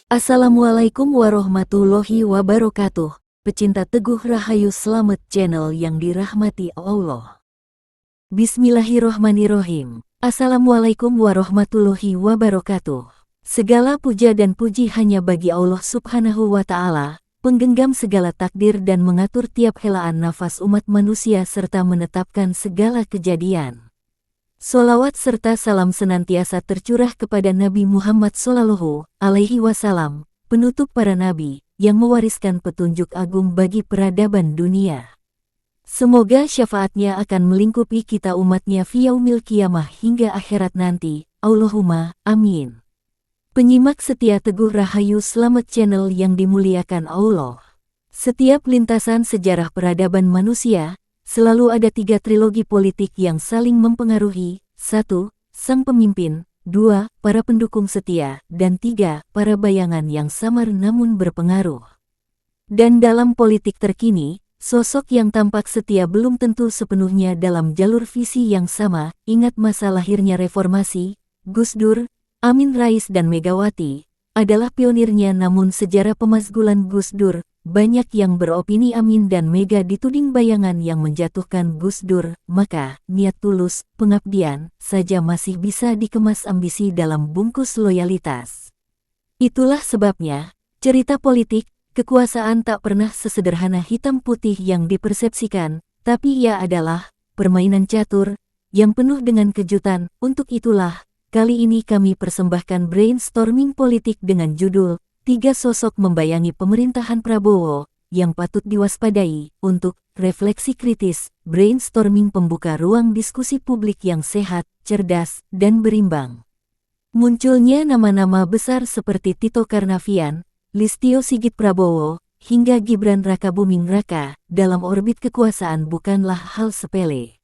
Assalamualaikum warahmatullahi wabarakatuh. Pecinta Teguh Rahayu Slamet channel yang dirahmati Allah. Bismillahirrohmanirrohim. Assalamualaikum warahmatullahi wabarakatuh. Segala puja dan puji hanya bagi Allah Subhanahu wa Ta'ala, penggenggam segala takdir dan mengatur tiap helaan nafas umat manusia serta menetapkan segala kejadian. Sholawat serta salam senantiasa tercurah kepada Nabi Muhammad Sallallahu Alaihi Wasallam, penutup para nabi, yang mewariskan petunjuk agung bagi peradaban dunia. Semoga syafaatnya akan melingkupi kita umatnya fi yaumil qiyamah hingga akhirat nanti. Allahumma amin. Penyimak setia Teguh Rahayu Slamet channel yang dimuliakan Allah. Setiap lintasan sejarah peradaban manusia, selalu ada 3 trilogi politik yang saling mempengaruhi. 1. Sang pemimpin. 2. Para pendukung setia. Dan 3. Para bayangan yang samar namun berpengaruh. Dan dalam politik terkini, sosok yang tampak setia belum tentu sepenuhnya dalam jalur visi yang sama. Ingat masa lahirnya reformasi, Gus Dur, Amin Rais dan Megawati adalah pionirnya, namun sejarah pemasgulan Gus Dur, banyak yang beropini Amin dan Mega dituding bayangan yang menjatuhkan Gus Dur, maka niat tulus, pengabdian, saja masih bisa dikemas ambisi dalam bungkus loyalitas. Itulah sebabnya, cerita politik, kekuasaan tak pernah sesederhana hitam putih yang dipersepsikan, tapi ia adalah permainan catur, yang penuh dengan kejutan. Untuk itulah, kali ini kami persembahkan brainstorming politik dengan judul 3 sosok membayangi pemerintahan Prabowo yang patut diwaspadai. Untuk refleksi kritis, brainstorming pembuka ruang diskusi publik yang sehat, cerdas, dan berimbang. Munculnya nama-nama besar seperti Tito Karnavian, Listio Sigit Prabowo, hingga Gibran Rakabuming Raka dalam orbit kekuasaan bukanlah hal sepele.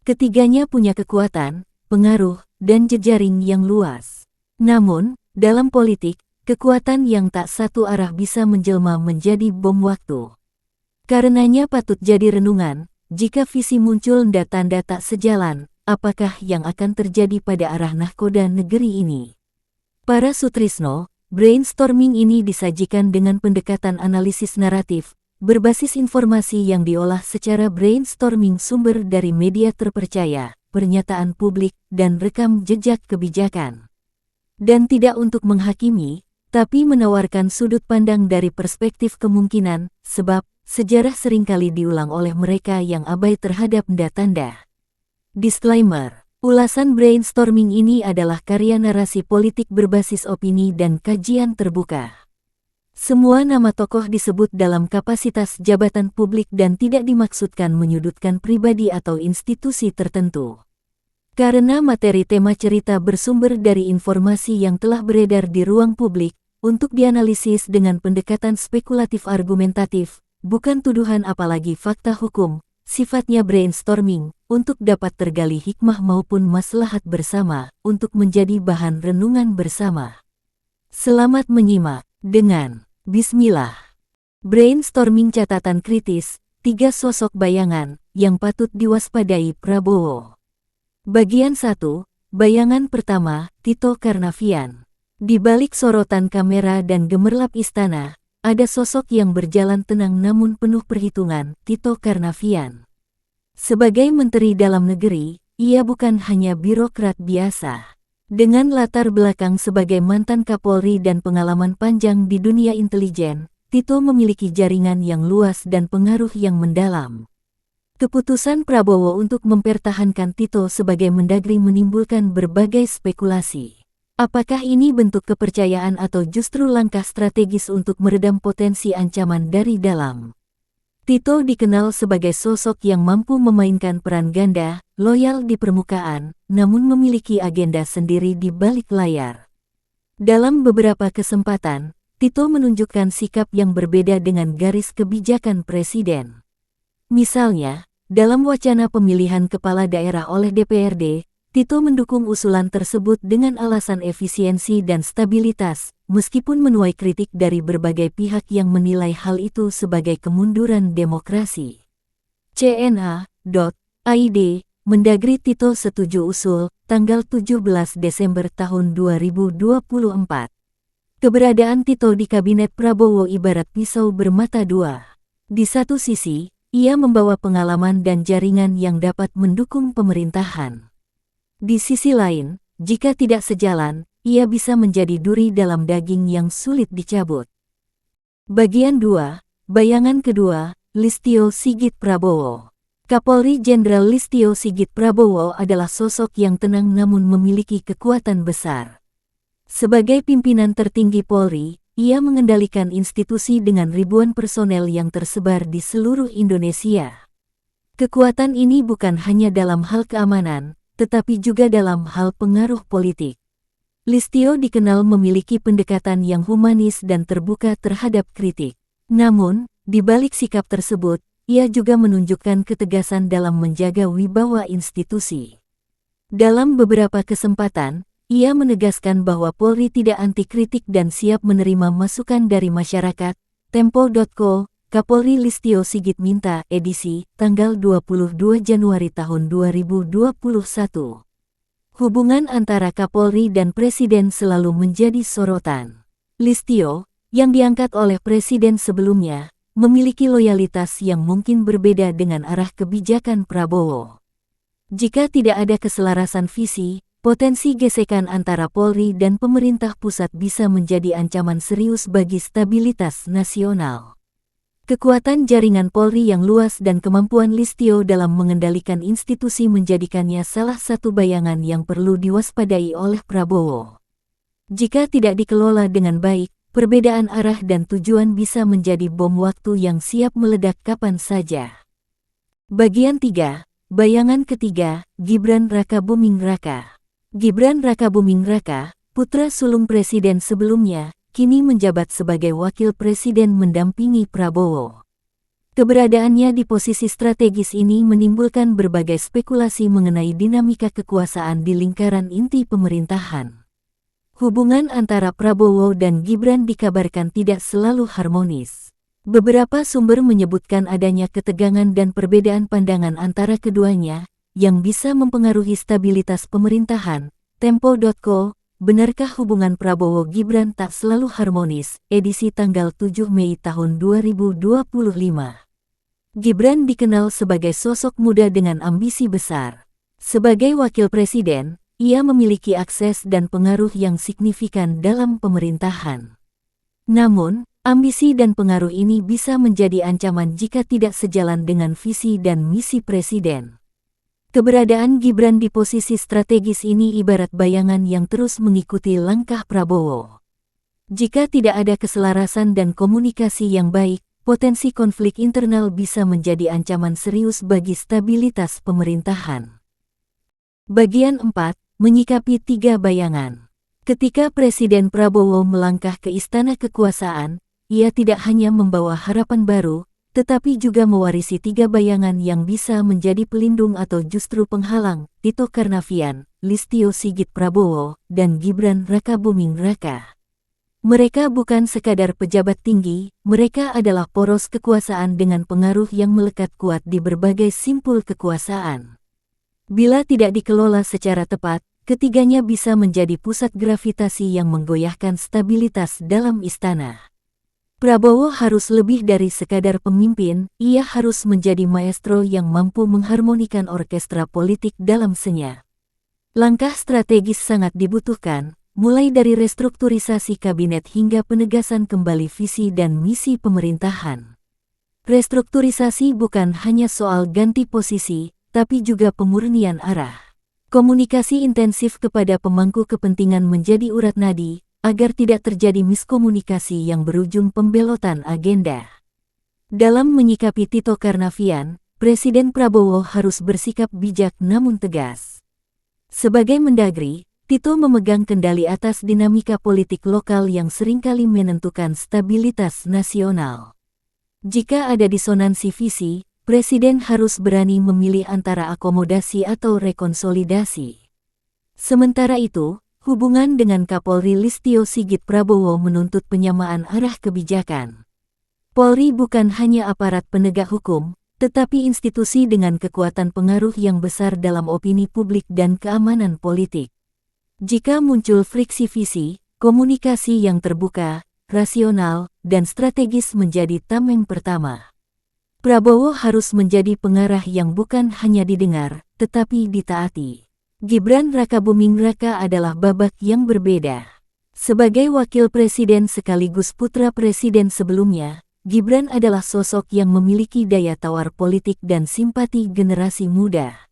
Ketiganya punya kekuatan, pengaruh, dan jejaring yang luas. Namun, dalam politik, kekuatan yang tak satu arah bisa menjelma menjadi bom waktu. Karenanya patut jadi renungan, jika visi muncul dan tanda tak sejalan, apakah yang akan terjadi pada arah nahkoda negeri ini? Para Sutrisno, brainstorming ini disajikan dengan pendekatan analisis naratif, berbasis informasi yang diolah secara brainstorming sumber dari media terpercaya, pernyataan publik, dan rekam jejak kebijakan. Dan tidak untuk menghakimi, tapi menawarkan sudut pandang dari perspektif kemungkinan, sebab sejarah seringkali diulang oleh mereka yang abai terhadap tanda. Disclaimer: ulasan brainstorming ini adalah karya narasi politik berbasis opini dan kajian terbuka. Semua nama tokoh disebut dalam kapasitas jabatan publik dan tidak dimaksudkan menyudutkan pribadi atau institusi tertentu. Karena materi tema cerita bersumber dari informasi yang telah beredar di ruang publik, untuk dianalisis dengan pendekatan spekulatif argumentatif, bukan tuduhan apalagi fakta hukum, sifatnya brainstorming, untuk dapat tergali hikmah maupun maslahat bersama, untuk menjadi bahan renungan bersama. Selamat menyimak, dengan Bismillah. Brainstorming catatan kritis, 3 sosok bayangan, yang patut diwaspadai Prabowo. Bagian 1, bayangan pertama, Tito Karnavian. Di balik sorotan kamera dan gemerlap istana, ada sosok yang berjalan tenang namun penuh perhitungan, Tito Karnavian. Sebagai Menteri Dalam Negeri, ia bukan hanya birokrat biasa. Dengan latar belakang sebagai mantan Kapolri dan pengalaman panjang di dunia intelijen, Tito memiliki jaringan yang luas dan pengaruh yang mendalam. Keputusan Prabowo untuk mempertahankan Tito sebagai Mendagri menimbulkan berbagai spekulasi. Apakah ini bentuk kepercayaan atau justru langkah strategis untuk meredam potensi ancaman dari dalam? Tito dikenal sebagai sosok yang mampu memainkan peran ganda, loyal di permukaan, namun memiliki agenda sendiri di balik layar. Dalam beberapa kesempatan, Tito menunjukkan sikap yang berbeda dengan garis kebijakan Presiden. Misalnya, dalam wacana pemilihan kepala daerah oleh DPRD, Tito mendukung usulan tersebut dengan alasan efisiensi dan stabilitas, meskipun menuai kritik dari berbagai pihak yang menilai hal itu sebagai kemunduran demokrasi. CNA.id, Mendagri Tito setuju usul, tanggal 17 Desember tahun 2024. Keberadaan Tito di kabinet Prabowo ibarat pisau bermata dua. Di satu sisi, ia membawa pengalaman dan jaringan yang dapat mendukung pemerintahan. Di sisi lain, jika tidak sejalan, ia bisa menjadi duri dalam daging yang sulit dicabut. Bagian 2, bayangan kedua, Listio Sigit Prabowo. Kapolri Jenderal Listio Sigit Prabowo adalah sosok yang tenang namun memiliki kekuatan besar. Sebagai pimpinan tertinggi Polri, ia mengendalikan institusi dengan ribuan personel yang tersebar di seluruh Indonesia. Kekuatan ini bukan hanya dalam hal keamanan, tetapi juga dalam hal pengaruh politik. Listio dikenal memiliki pendekatan yang humanis dan terbuka terhadap kritik. Namun, di balik sikap tersebut, ia juga menunjukkan ketegasan dalam menjaga wibawa institusi. Dalam beberapa kesempatan, ia menegaskan bahwa Polri tidak anti kritik dan siap menerima masukan dari masyarakat. Tempo.co, Kapolri Listio Sigit minta, edisi, tanggal 22 Januari tahun 2021. Hubungan antara Kapolri dan Presiden selalu menjadi sorotan. Listio, yang diangkat oleh Presiden sebelumnya, memiliki loyalitas yang mungkin berbeda dengan arah kebijakan Prabowo. Jika tidak ada keselarasan visi, potensi gesekan antara Polri dan pemerintah pusat bisa menjadi ancaman serius bagi stabilitas nasional. Kekuatan jaringan Polri yang luas dan kemampuan Listio dalam mengendalikan institusi menjadikannya salah satu bayangan yang perlu diwaspadai oleh Prabowo. Jika tidak dikelola dengan baik, perbedaan arah dan tujuan bisa menjadi bom waktu yang siap meledak kapan saja. Bagian 3, bayangan ketiga, Gibran Rakabuming Raka. Gibran Rakabuming Raka, putra sulung presiden sebelumnya, kini menjabat sebagai wakil presiden mendampingi Prabowo. Keberadaannya di posisi strategis ini menimbulkan berbagai spekulasi mengenai dinamika kekuasaan di lingkaran inti pemerintahan. Hubungan antara Prabowo dan Gibran dikabarkan tidak selalu harmonis. Beberapa sumber menyebutkan adanya ketegangan dan perbedaan pandangan antara keduanya, yang bisa mempengaruhi stabilitas pemerintahan. Tempo.co, benarkah hubungan Prabowo-Gibran tak selalu harmonis? Edisi tanggal 7 Mei tahun 2025. Gibran dikenal sebagai sosok muda dengan ambisi besar. Sebagai wakil presiden, ia memiliki akses dan pengaruh yang signifikan dalam pemerintahan. Namun, ambisi dan pengaruh ini bisa menjadi ancaman jika tidak sejalan dengan visi dan misi presiden. Keberadaan Gibran di posisi strategis ini ibarat bayangan yang terus mengikuti langkah Prabowo. Jika tidak ada keselarasan dan komunikasi yang baik, potensi konflik internal bisa menjadi ancaman serius bagi stabilitas pemerintahan. Bagian 4, menyikapi 3 bayangan. Ketika Presiden Prabowo melangkah ke istana kekuasaan, ia tidak hanya membawa harapan baru, tetapi juga mewarisi 3 bayangan yang bisa menjadi pelindung atau justru penghalang, Tito Karnavian, Listio Sigit Prabowo, dan Gibran Rakabuming Raka. Mereka bukan sekadar pejabat tinggi, mereka adalah poros kekuasaan dengan pengaruh yang melekat kuat di berbagai simpul kekuasaan. Bila tidak dikelola secara tepat, ketiganya bisa menjadi pusat gravitasi yang menggoyahkan stabilitas dalam istana. Prabowo harus lebih dari sekadar pemimpin, ia harus menjadi maestro yang mampu mengharmonikan orkestra politik dalam senyap. Langkah strategis sangat dibutuhkan, mulai dari restrukturisasi kabinet hingga penegasan kembali visi dan misi pemerintahan. Restrukturisasi bukan hanya soal ganti posisi, tapi juga pemurnian arah. Komunikasi intensif kepada pemangku kepentingan menjadi urat nadi, agar tidak terjadi miskomunikasi yang berujung pembelotan agenda. Dalam menyikapi Tito Karnavian, Presiden Prabowo harus bersikap bijak namun tegas. Sebagai Mendagri, Tito memegang kendali atas dinamika politik lokal yang seringkali menentukan stabilitas nasional. Jika ada disonansi visi, Presiden harus berani memilih antara akomodasi atau rekonsolidasi. Sementara itu, hubungan dengan Kapolri Listio Sigit Prabowo menuntut penyamaan arah kebijakan. Polri bukan hanya aparat penegak hukum, tetapi institusi dengan kekuatan pengaruh yang besar dalam opini publik dan keamanan politik. Jika muncul friksi visi, komunikasi yang terbuka, rasional, dan strategis menjadi tameng pertama. Prabowo harus menjadi pengarah yang bukan hanya didengar, tetapi ditaati. Gibran Rakabuming Raka adalah babak yang berbeda. Sebagai wakil presiden sekaligus putra presiden sebelumnya, Gibran adalah sosok yang memiliki daya tawar politik dan simpati generasi muda.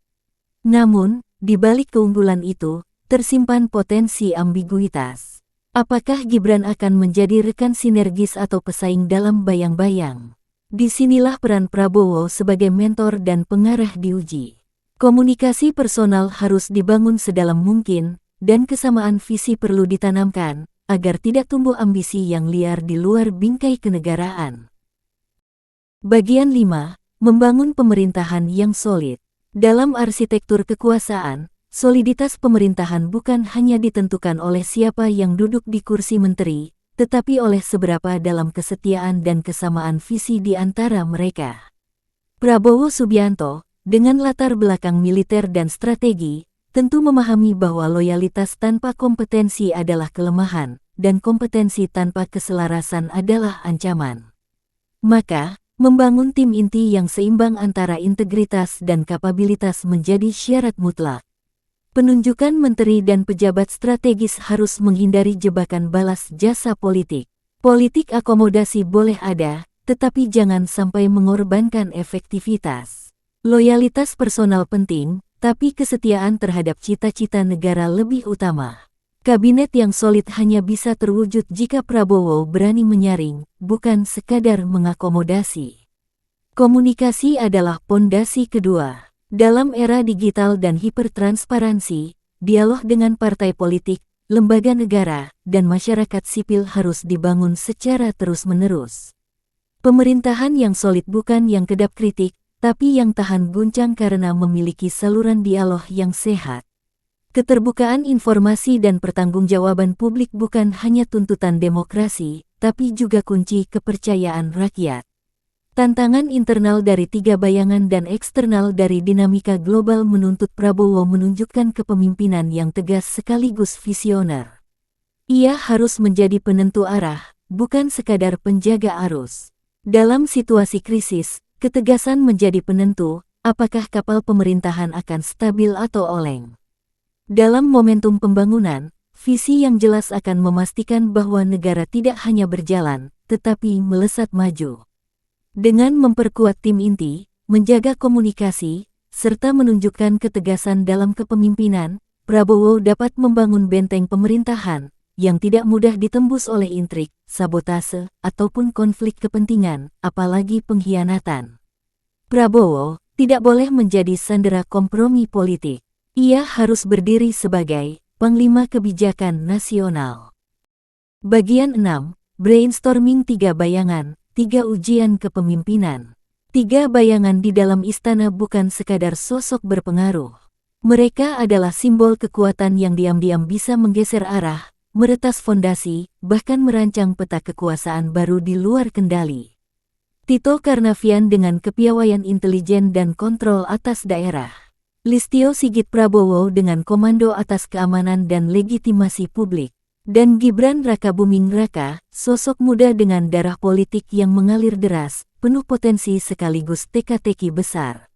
Namun, di balik keunggulan itu, tersimpan potensi ambiguitas. Apakah Gibran akan menjadi rekan sinergis atau pesaing dalam bayang-bayang? Disinilah peran Prabowo sebagai mentor dan pengarah diuji. Komunikasi personal harus dibangun sedalam mungkin, dan kesamaan visi perlu ditanamkan, agar tidak tumbuh ambisi yang liar di luar bingkai kenegaraan. Bagian 5. Membangun pemerintahan yang solid. Dalam arsitektur kekuasaan, soliditas pemerintahan bukan hanya ditentukan oleh siapa yang duduk di kursi menteri, tetapi oleh seberapa dalam kesetiaan dan kesamaan visi di antara mereka. Prabowo Subianto, dengan latar belakang militer dan strategi, tentu memahami bahwa loyalitas tanpa kompetensi adalah kelemahan, dan kompetensi tanpa keselarasan adalah ancaman. Maka, membangun tim inti yang seimbang antara integritas dan kapabilitas menjadi syarat mutlak. Penunjukan menteri dan pejabat strategis harus menghindari jebakan balas jasa politik. Politik akomodasi boleh ada, tetapi jangan sampai mengorbankan efektivitas. Loyalitas personal penting, tapi kesetiaan terhadap cita-cita negara lebih utama. Kabinet yang solid hanya bisa terwujud jika Prabowo berani menyaring, bukan sekadar mengakomodasi. Komunikasi adalah pondasi kedua. Dalam era digital dan hipertransparansi, dialog dengan partai politik, lembaga negara, dan masyarakat sipil harus dibangun secara terus-menerus. Pemerintahan yang solid bukan yang kedap kritik, tapi yang tahan guncang karena memiliki saluran dialog yang sehat. Keterbukaan informasi dan pertanggungjawaban publik bukan hanya tuntutan demokrasi, tapi juga kunci kepercayaan rakyat. Tantangan internal dari tiga bayangan dan eksternal dari dinamika global menuntut Prabowo menunjukkan kepemimpinan yang tegas sekaligus visioner. Ia harus menjadi penentu arah, bukan sekadar penjaga arus. Dalam situasi krisis, ketegasan menjadi penentu, apakah kapal pemerintahan akan stabil atau oleng. Dalam momentum pembangunan, visi yang jelas akan memastikan bahwa negara tidak hanya berjalan, tetapi melesat maju. Dengan memperkuat tim inti, menjaga komunikasi, serta menunjukkan ketegasan dalam kepemimpinan, Prabowo dapat membangun benteng pemerintahan yang tidak mudah ditembus oleh intrik, sabotase, ataupun konflik kepentingan, apalagi pengkhianatan. Prabowo tidak boleh menjadi sandera kompromi politik. Ia harus berdiri sebagai panglima kebijakan nasional. Bagian 6. Brainstorming 3 bayangan. 3 ujian kepemimpinan. 3 bayangan di dalam istana bukan sekadar sosok berpengaruh. Mereka adalah simbol kekuatan yang diam-diam bisa menggeser arah, meretas fondasi, bahkan merancang peta kekuasaan baru di luar kendali. Tito Karnavian dengan kepiawaian intelijen dan kontrol atas daerah. Listio Sigit Prabowo dengan komando atas keamanan dan legitimasi publik. Dan Gibran Rakabuming Raka, sosok muda dengan darah politik yang mengalir deras, penuh potensi sekaligus teka-teki besar.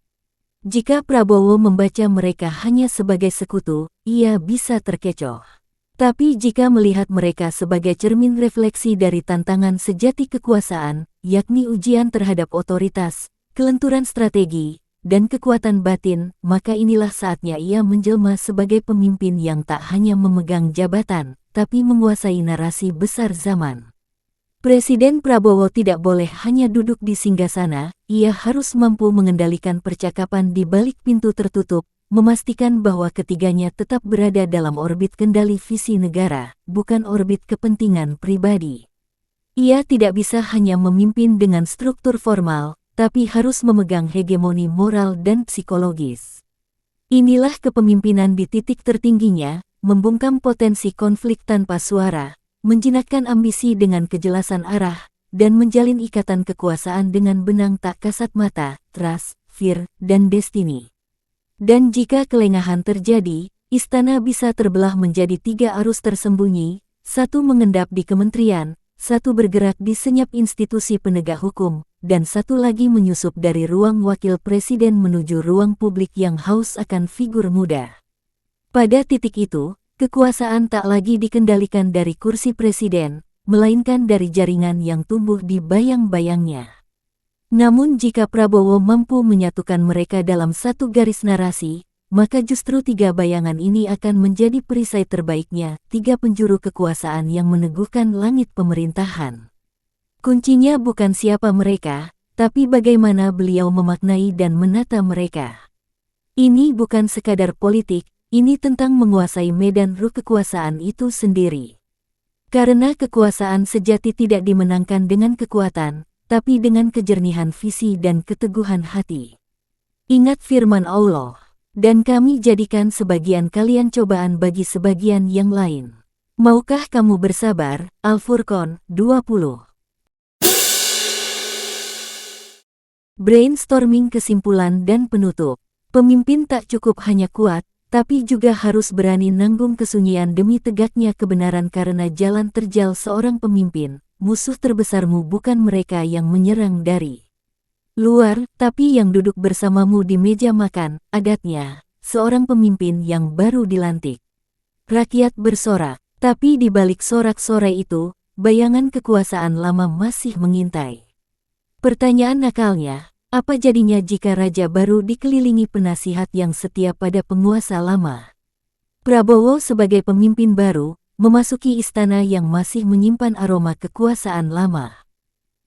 Jika Prabowo membaca mereka hanya sebagai sekutu, ia bisa terkecoh. Tapi jika melihat mereka sebagai cermin refleksi dari tantangan sejati kekuasaan, yakni ujian terhadap otoritas, kelenturan strategi, dan kekuatan batin, maka inilah saatnya ia menjelma sebagai pemimpin yang tak hanya memegang jabatan, tapi menguasai narasi besar zaman. Presiden Prabowo tidak boleh hanya duduk di singgasana, ia harus mampu mengendalikan percakapan di balik pintu tertutup, memastikan bahwa ketiganya tetap berada dalam orbit kendali visi negara, bukan orbit kepentingan pribadi. Ia tidak bisa hanya memimpin dengan struktur formal, tapi harus memegang hegemoni moral dan psikologis. Inilah kepemimpinan di titik tertingginya, membungkam potensi konflik tanpa suara, menjinakkan ambisi dengan kejelasan arah, dan menjalin ikatan kekuasaan dengan benang tak kasat mata, trust, fear, dan destiny. Dan jika kelengahan terjadi, istana bisa terbelah menjadi 3 arus tersembunyi, satu mengendap di kementerian, satu bergerak di senyap institusi penegak hukum, dan satu lagi menyusup dari ruang wakil presiden menuju ruang publik yang haus akan figur muda. Pada titik itu, kekuasaan tak lagi dikendalikan dari kursi presiden, melainkan dari jaringan yang tumbuh di bayang-bayangnya. Namun jika Prabowo mampu menyatukan mereka dalam satu garis narasi, maka justru tiga bayangan ini akan menjadi perisai terbaiknya, tiga penjuru kekuasaan yang meneguhkan langit pemerintahan. Kuncinya bukan siapa mereka, tapi bagaimana beliau memaknai dan menata mereka. Ini bukan sekadar politik, ini tentang menguasai medan ruh kekuasaan itu sendiri. Karena kekuasaan sejati tidak dimenangkan dengan kekuatan, tapi dengan kejernihan visi dan keteguhan hati. Ingat firman Allah, dan kami jadikan sebagian kalian cobaan bagi sebagian yang lain. Maukah kamu bersabar? Al-Furqan 20. Brainstorming kesimpulan dan penutup. Pemimpin tak cukup hanya kuat, tapi juga harus berani nanggung kesunyian demi tegaknya kebenaran karena jalan terjal seorang pemimpin. Musuh terbesarmu bukan mereka yang menyerang dari luar, tapi yang duduk bersamamu di meja makan, adatnya, seorang pemimpin yang baru dilantik. Rakyat bersorak, tapi di balik sorak-sorai itu, bayangan kekuasaan lama masih mengintai. Pertanyaan nakalnya, apa jadinya jika raja baru dikelilingi penasihat yang setia pada penguasa lama? Prabowo sebagai pemimpin baru, memasuki istana yang masih menyimpan aroma kekuasaan lama.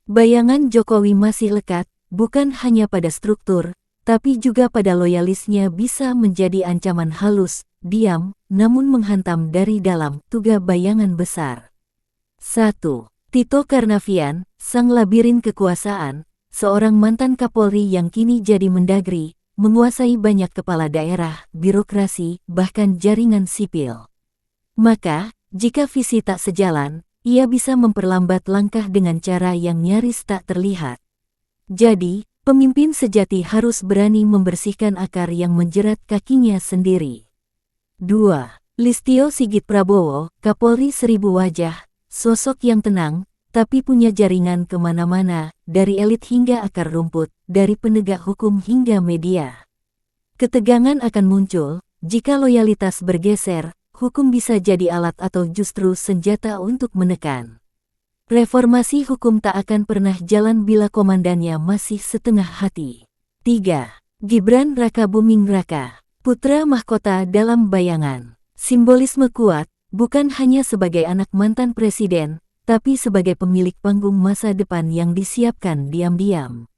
Bayangan Jokowi masih lekat, bukan hanya pada struktur, tapi juga pada loyalisnya bisa menjadi ancaman halus, diam, namun menghantam dari dalam, tiga bayangan besar. 1. Tito Karnavian, sang labirin kekuasaan, seorang mantan Kapolri yang kini jadi Mendagri, menguasai banyak kepala daerah, birokrasi, bahkan jaringan sipil. Maka, jika visi tak sejalan, ia bisa memperlambat langkah dengan cara yang nyaris tak terlihat. Jadi, pemimpin sejati harus berani membersihkan akar yang menjerat kakinya sendiri. 2. Listio Sigit Prabowo, Kapolri Seribu Wajah, sosok yang tenang, tapi punya jaringan kemana-mana, dari elit hingga akar rumput, dari penegak hukum hingga media. Ketegangan akan muncul, jika loyalitas bergeser, hukum bisa jadi alat atau justru senjata untuk menekan. Reformasi hukum tak akan pernah jalan bila komandannya masih setengah hati. 3. Gibran Raka Buming Raka, putra mahkota dalam bayangan. Simbolisme kuat, bukan hanya sebagai anak mantan presiden, tapi sebagai pemilik panggung masa depan yang disiapkan diam-diam.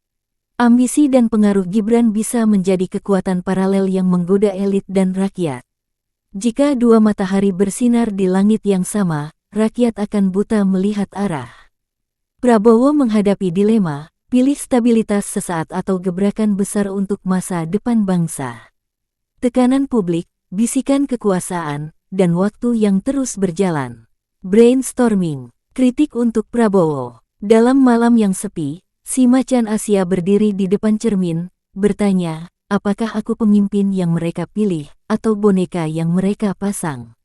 Ambisi dan pengaruh Gibran bisa menjadi kekuatan paralel yang menggoda elit dan rakyat. Jika dua matahari bersinar di langit yang sama, rakyat akan buta melihat arah. Prabowo menghadapi dilema, pilih stabilitas sesaat atau gebrakan besar untuk masa depan bangsa. Tekanan publik, bisikan kekuasaan, dan waktu yang terus berjalan. Brainstorming, kritik untuk Prabowo. Dalam malam yang sepi, si macan Asia berdiri di depan cermin, bertanya, apakah aku pemimpin yang mereka pilih, atau boneka yang mereka pasang?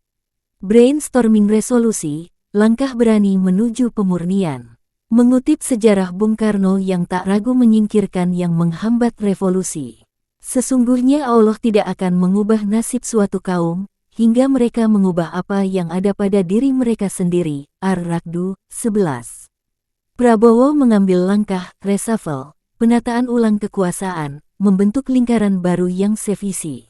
Brainstorming resolusi, langkah berani menuju pemurnian. Mengutip sejarah Bung Karno yang tak ragu menyingkirkan yang menghambat revolusi. Sesungguhnya Allah tidak akan mengubah nasib suatu kaum, hingga mereka mengubah apa yang ada pada diri mereka sendiri. Ar-Ra'd 11. Prabowo mengambil langkah reshuffle, penataan ulang kekuasaan, membentuk lingkaran baru yang sevisi.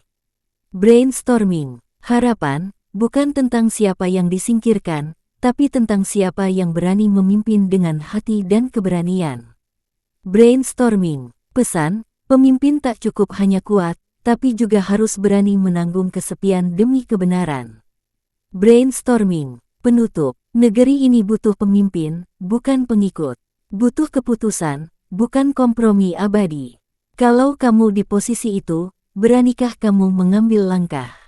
Brainstorming, harapan, bukan tentang siapa yang disingkirkan, tapi tentang siapa yang berani memimpin dengan hati dan keberanian. Brainstorming, pesan, pemimpin tak cukup hanya kuat, tapi juga harus berani menanggung kesepian demi kebenaran. Brainstorming, penutup, negeri ini butuh pemimpin, bukan pengikut. Butuh keputusan, bukan kompromi abadi. Kalau kamu di posisi itu, beranikah kamu mengambil langkah?